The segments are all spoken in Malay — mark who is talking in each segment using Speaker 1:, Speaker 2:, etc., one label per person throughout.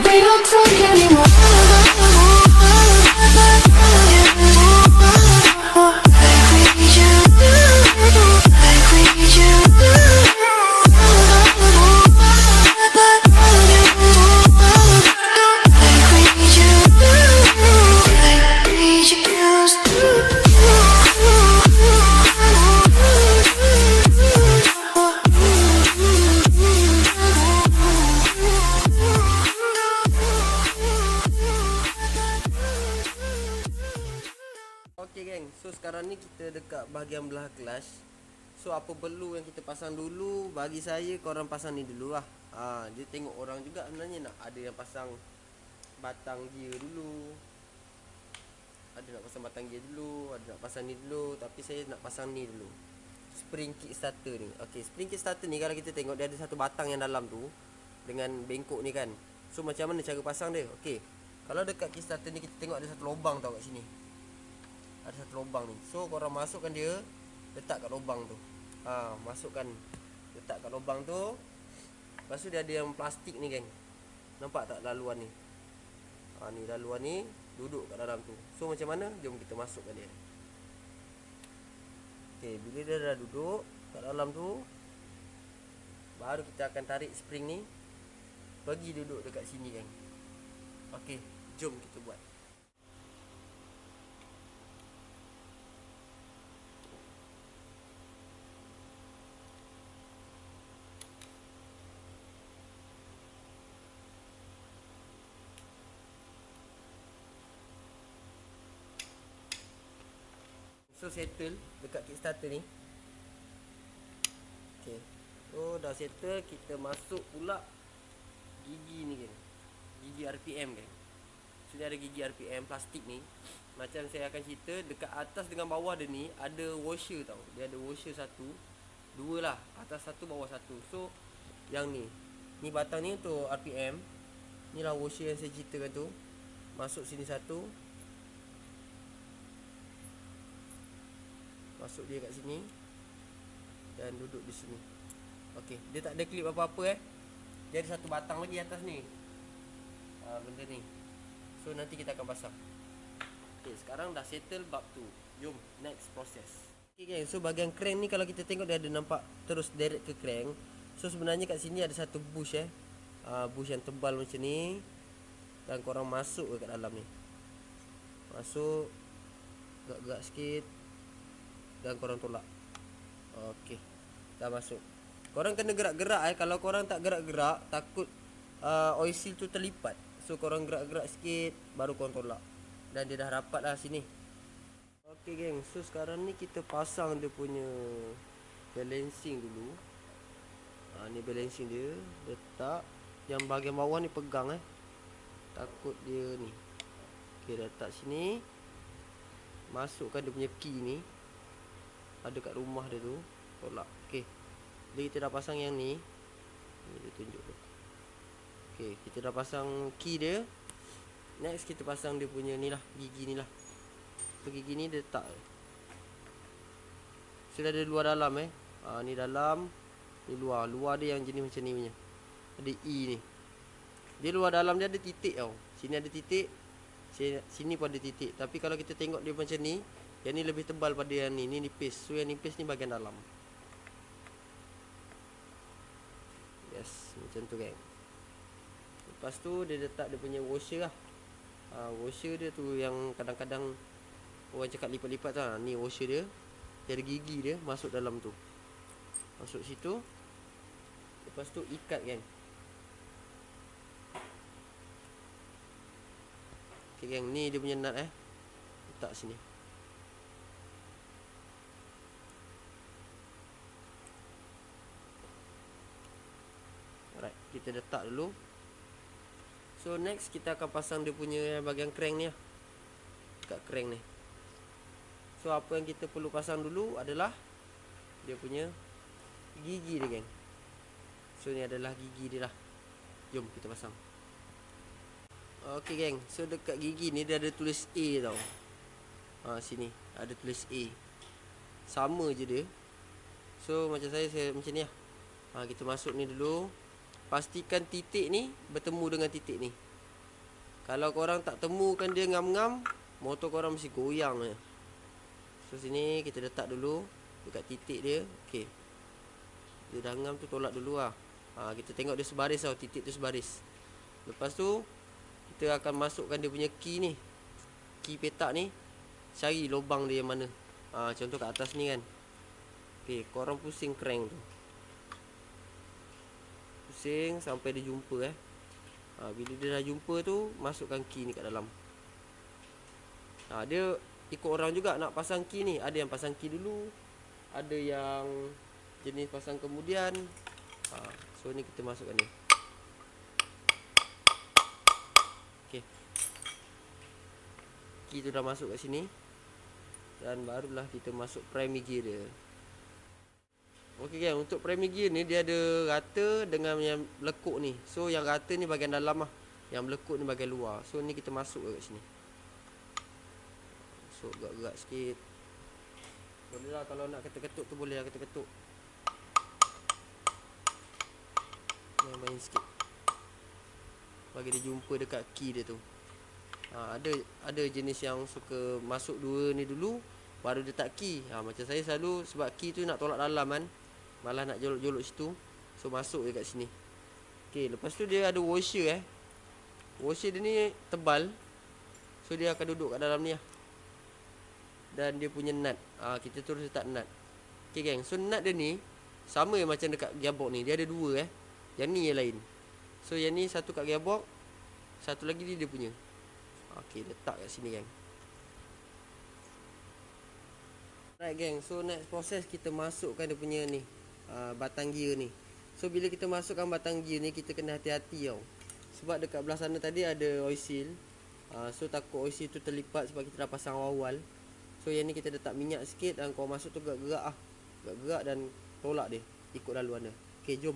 Speaker 1: we don't talk anymore.
Speaker 2: Okay geng, so sekarang ni kita dekat bahagian belah kelas. So apa perlu yang kita pasang dulu, bagi saya korang pasang ni dulu lah. Dia tengok orang juga sebenarnya, nak ada yang pasang batang gear dulu, ada nak pasang batang gear dulu, ada nak pasang ni dulu. Tapi saya nak pasang ni dulu, spring kickstarter ni. Okay, spring kickstarter ni kalau kita tengok dia ada satu batang yang dalam tu dengan bengkok ni kan. So macam mana cara pasang dia? Okay, kalau dekat kickstarter ni kita tengok ada satu lubang tau kat sini. Ada satu lubang ni. So korang masukkan dia, letak kat lubang tu. Masukkan, letak kat lubang tu. Lepas tu dia ada yang plastik ni geng. Nampak tak laluan ni? Ni laluan ni duduk kat dalam tu. So macam mana? Jom kita masukkan dia. Okay, bila dia dah duduk kat dalam tu, baru kita akan tarik spring ni, bagi duduk dekat sini geng. Okay, jom kita buat. So settle dekat kickstarter ni. Okay, so dah settle, kita masuk pula gigi ni geng. Gigi RPM geng. So dia ada gigi RPM plastik ni. Macam saya akan cerita, dekat atas dengan bawah dia ni ada washer tau. Dia ada washer satu, dua lah, atas satu bawah satu. So yang ni batang ni untuk RPM. Ni lah washer yang saya ceritakan tu. Masuk sini satu, masuk dia kat sini dan duduk di sini. Okey, dia tak ada klip apa-apa Dia ada satu batang lagi atas ni. Benda ni. So nanti kita akan pasang. Okey, sekarang dah settle bab tu. Jom next process. Okey guys, so bahagian crank ni kalau kita tengok dia ada nampak terus direct ke crank. So sebenarnya kat sini ada satu bush bush yang tebal macam ni. Dan korang masuk ke kat dalam ni. Masuk, gerak-gerak sikit dan korang tolak. Okey, dah masuk. Korang kena gerak-gerak kalau korang tak gerak-gerak, takut oil seal tu terlipat. So korang gerak-gerak sikit, baru korang tolak. Dan dia dah rapat lah sini. Okey geng, so sekarang ni kita pasang dia punya balancing dulu. Ni balancing dia, letak. Yang bahagian bawah ni pegang takut dia ni. Okey, letak sini. Masukkan dia punya key ni, ada kat rumah dia tu, tolak. Okey, jadi kita dah pasang yang ni. Dia tunjuk tu. Okey, kita dah pasang key dia. Next kita pasang dia punya ni lah, gigi ni lah. So gigi ni dia letak. Sudah ada luar dalam ni dalam, ni luar. Luar dia yang jenis macam ni punya. Ada E ni. Dia luar dalam dia ada titik tau. Sini ada titik, sini pun ada titik. Tapi kalau kita tengok dia macam ni, yang ni lebih tebal pada yang ni. Ni nipis. So yang nipis ni bahagian dalam. Yes, macam tu geng. Lepas tu dia letak dia punya washer lah. Washer dia tu yang kadang-kadang orang cakap lipat-lipat tu. Ni washer dia. Dia ada gigi dia masuk dalam tu. Masuk situ. Lepas tu ikat geng. Okay geng, ni dia punya nut letak sini. Alright, kita letak dulu. So next kita akan pasang dia punya bahagian crank ni lah. Dekat crank ni. So apa yang kita perlu pasang dulu adalah dia punya gigi dia geng. So ni adalah gigi dia lah. Jom kita pasang. Okay geng, so dekat gigi ni dia ada tulis A tau. Sini ada tulis A. Sama je dia. So macam saya macam ni lah. Kita masuk ni dulu. Pastikan titik ni bertemu dengan titik ni. Kalau korang tak temukan dia ngam-ngam, motor korang mesti goyang je. So sini kita letak dulu dekat titik dia. Okey. Dia dah ngam tu, tolak dulu lah. Kita tengok dia sebaris tau, titik tu sebaris. Lepas tu kita akan masukkan dia punya key ni. Key petak ni. Cari lubang dia yang mana. Contoh kat atas ni kan. Okey, korang pusing crank tu. Pusing sampai dia jumpa bila dia dah jumpa tu, masukkan key ni kat dalam. Dia ikut orang juga nak pasang key ni. Ada yang pasang key dulu, ada yang jenis pasang kemudian. So ni kita masukkan ni. Okay, key tu dah masuk kat sini. Dan barulah kita masuk primary gear dia. Okey kan, untuk primary gear ni dia ada rata dengan yang lekuk ni. So yang rata ni bahagian dalam lah, yang melekuk ni bahagian luar. So ni kita masuk kat sini. Masuk gerak-gerak sikit. Boleh lah kalau nak ketuk-ketuk tu, boleh lah ketuk-ketuk. Main sikit bagi dia jumpa dekat key dia tu. Ada jenis yang suka masuk dua ni dulu baru dia tak key. Macam saya selalu, sebab key tu nak tolak dalam kan, malah nak jolok-jolok situ. So masuk je kat sini. Okay, lepas tu dia ada washer Washer dia ni tebal. So dia akan duduk kat dalam ni lah. Dan dia punya nut, kita terus letak nut. Okay geng, so nut dia ni sama macam dekat gearbox ni. Dia ada dua yang ni yang lain. So yang ni satu kat gearbox, satu lagi ni dia punya. Okay, letak kat sini geng. Right geng, so next proses kita masukkan dia punya ni, batang gear ni. So bila kita masukkan batang gear ni, kita kena hati-hati tau. Sebab dekat belah sana tadi ada oil seal. So takut oil seal tu terlipat sebab kita dah pasang awal-awal. So yang ni kita letak minyak sikit, dan kau masuk tu gerak-gerak gerak-gerak dan tolak dia ikut laluan dia. Okay, jom.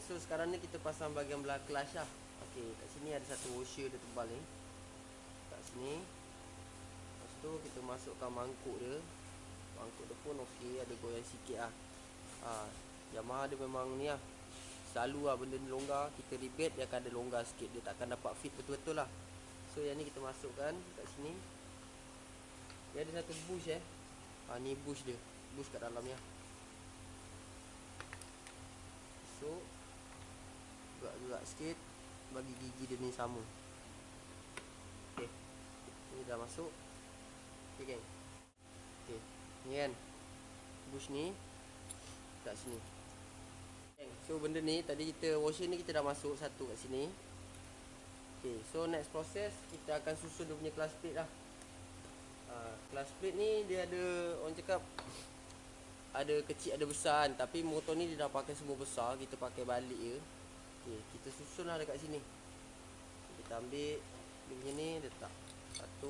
Speaker 2: So sekarang ni kita pasang bahagian belah clutch lah. Okey, kat sini ada satu washer dia tebal ni. Kat sini. Lepas tu kita masukkan mangkuk dia. Mangkuk dia pun okey, ada goyang sikit lah. Yamaha dia memang ni lah, selalu lah benda ni longgar. Kita rebat dia akan ada longgar sikit, dia takkan dapat fit betul-betul lah. So yang ni kita masukkan kat sini. Dia ada satu bush ni bush dia, bush kat dalam ni lah. So gerak-gerak sikit bagi gigi dia ni sama. Okay, ni dah masuk. Okay geng. Okay, ni kan bush ni kat sini. Okay, so benda ni tadi kita washer ni kita dah masuk satu kat sini. Okay, so next proses kita akan susun dia punya clutch plate lah. Clutch plate ni dia ada, orang cakap ada kecil ada besar kan. Tapi motor ni dia dah pakai semua besar, kita pakai balik je. Okay, kita susun lah dekat sini. Kita ambil dia punya ni, letak satu.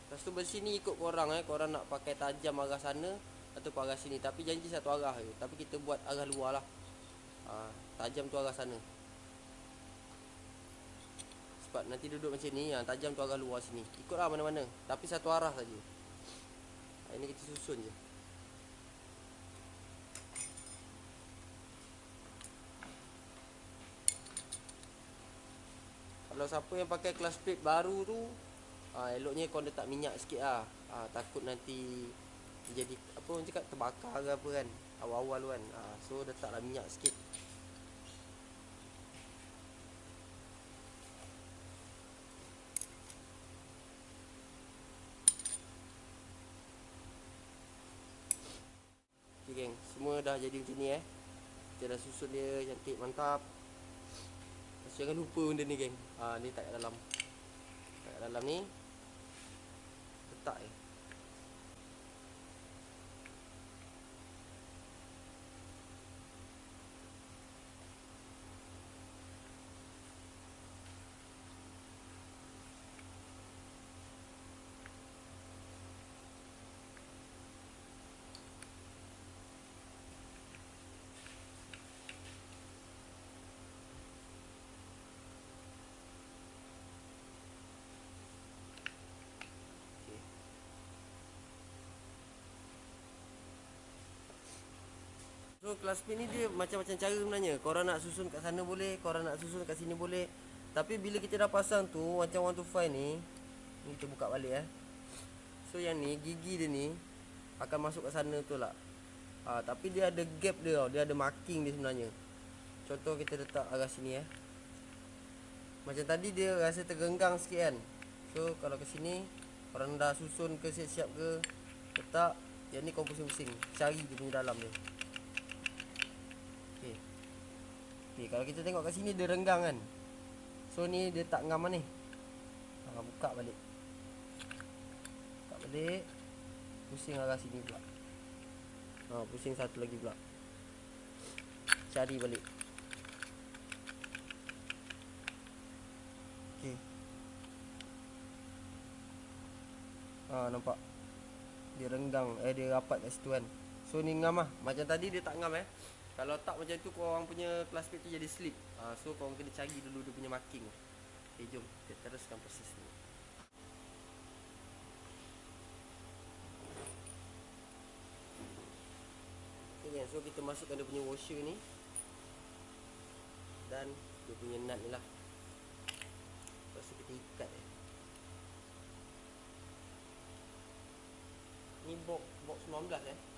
Speaker 2: Lepas tu besi ni ikut korang korang nak pakai tajam arah sana atau arah sini. Tapi janji satu arah je. Tapi kita buat arah luar lah. Tajam tu arah sana. Sebab nanti duduk macam ni, tajam tu arah luar sini. Ikutlah mana-mana, tapi satu arah saja. Ini kita susun je. Kalau siapa yang pakai clutch plate baru tu, eloknya kau letak minyak sikit lah. Takut nanti jadi apa orang cakap, terbakar ke apa kan, awal-awal tu kan. So letaklah minyak sikit. Okay geng, semua dah jadi macam ni Kita dah susun dia cantik, mantap. Jangan lupa benda ni geng. Ni tak kat dalam. Tak kat dalam ni. Letak So kelas speed ni dia macam-macam cara sebenarnya. Korang nak susun kat sana boleh, korang nak susun kat sini boleh. Tapi bila kita dah pasang tu, macam 1 to 5 ni kita buka balik So yang ni, gigi dia ni akan masuk kat sana tu lah. Tapi dia ada gap dia tau. Dia ada marking dia sebenarnya. Contoh kita letak arah sini Macam tadi dia rasa tergenggang sikit kan. So kalau ke sini korang dah susun ke siap-siap ke, letak. Yang ni korang pusing-pusing, cari dia punya dalam dia. Okay, kalau kita tengok kat sini dia renggang kan. So ni dia tak ngam ni. Buka balik. Buka balik. Pusing arah sini pula. Pusing satu lagi pula. Cari balik. Okay. Nampak. Dia renggang. Dia rapat kat situ kan. So ni ngam lah. Macam tadi dia tak ngam Kalau tak macam tu korang punya kelas speed tu jadi slip. So korang kena cari dulu dia punya marking. Okay, jom kita teruskan proses ni. Okay, so kita masukkan dia punya washer ni dan dia punya nut ni lah. Lepas tu kita ikat Ni box 19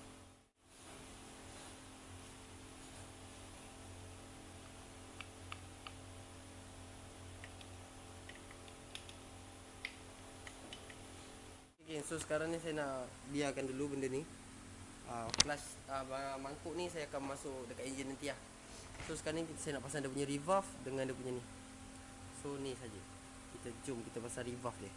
Speaker 2: Okay, so sekarang ni saya nak biarkan dulu benda ni. Kelas mangkuk ni saya akan masuk dekat enjin nanti lah. So sekarang ni saya nak pasang dia punya revolve dengan dia punya ni. So ni saja. Jom kita pasang revolve dia.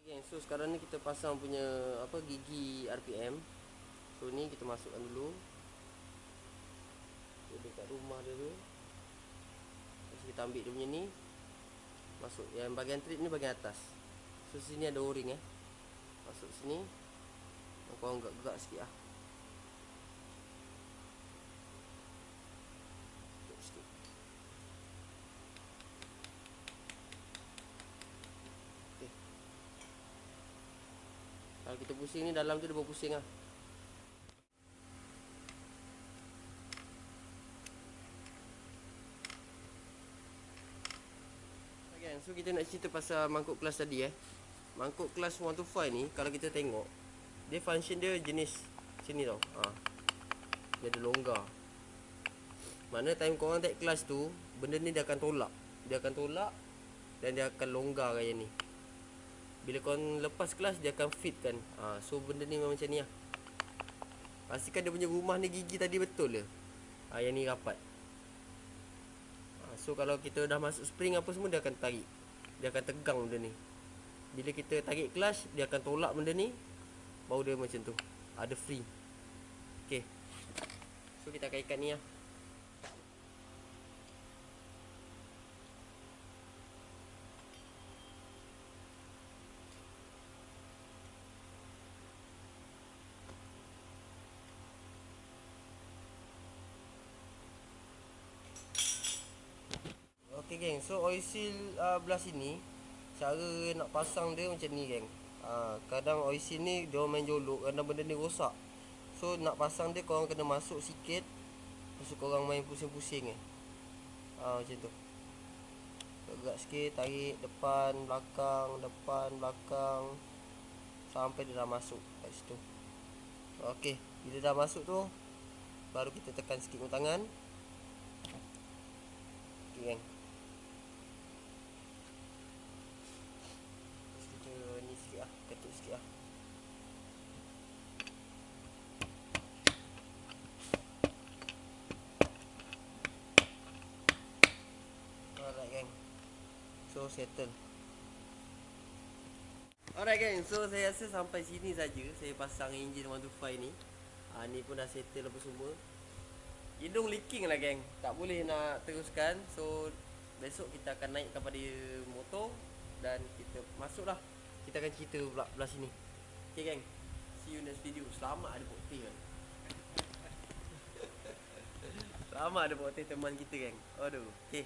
Speaker 2: Okay, so sekarang ni kita pasang punya gigi RPM. So ni kita masukkan dulu. So, dekat rumah dia tu. Lepas kita ambil dia punya ni. Masuk yang bahagian trip ni bahagian atas. So sini ada o-ring Masuk sini. Korang gerak-gerak sikit Kalau kita pusing ni dalam tu dia berpusing Okay, so kita nak cerita pasal mangkuk kelas tadi Mangkuk kelas 1 to 5 ni kalau kita tengok, dia function dia jenis sini tau. Dia ada longgar. Mana time korang take kelas tu, benda ni dia akan tolak. Dia akan tolak dan dia akan longgar kayak ni. Bila korang lepas kelas dia akan fit kan. So benda ni memang macam ni Pastikan dia punya rumah ni gigi tadi betul ke. Yang ni rapat. So kalau kita dah masuk spring apa semua, dia akan tarik. Dia akan tegang benda ni. Bila kita tarik clutch, dia akan tolak benda ni. Baru dia macam tu, ada free. Okay, so kita kaitkan ni Okay geng, so oil seal belah sini, cara nak pasang dia macam ni geng. Kadang oil seal ni dia main jolok, kadang benda ni rosak. So nak pasang dia korang kena masuk sikit, lepas tu korang main pusing-pusing macam tu. Gerak sikit, tarik depan belakang sampai dia dah masuk kat situ. Okey, bila dah masuk tu baru kita tekan sikit guna tangan. Okey geng. Kita ni sikit ketuk sikit Alright geng. So settle. Alright geng, so saya rasa sampai sini saja saya pasang enjin 125 ni. Ni pun dah settle apa semua. Hidung leaking lah geng, tak boleh nak teruskan. So besok kita akan naikkan pada motor dan kita masuklah. Kita akan cerita belah sini. Okay geng, see you next video. Selamat ada bukti kan. Selamat ada bukti teman kita geng. Aduh, okay,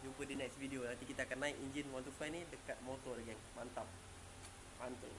Speaker 2: jumpa di next video. Nanti kita akan naik enjin 125 ni dekat motor geng. Mantap. Mantap.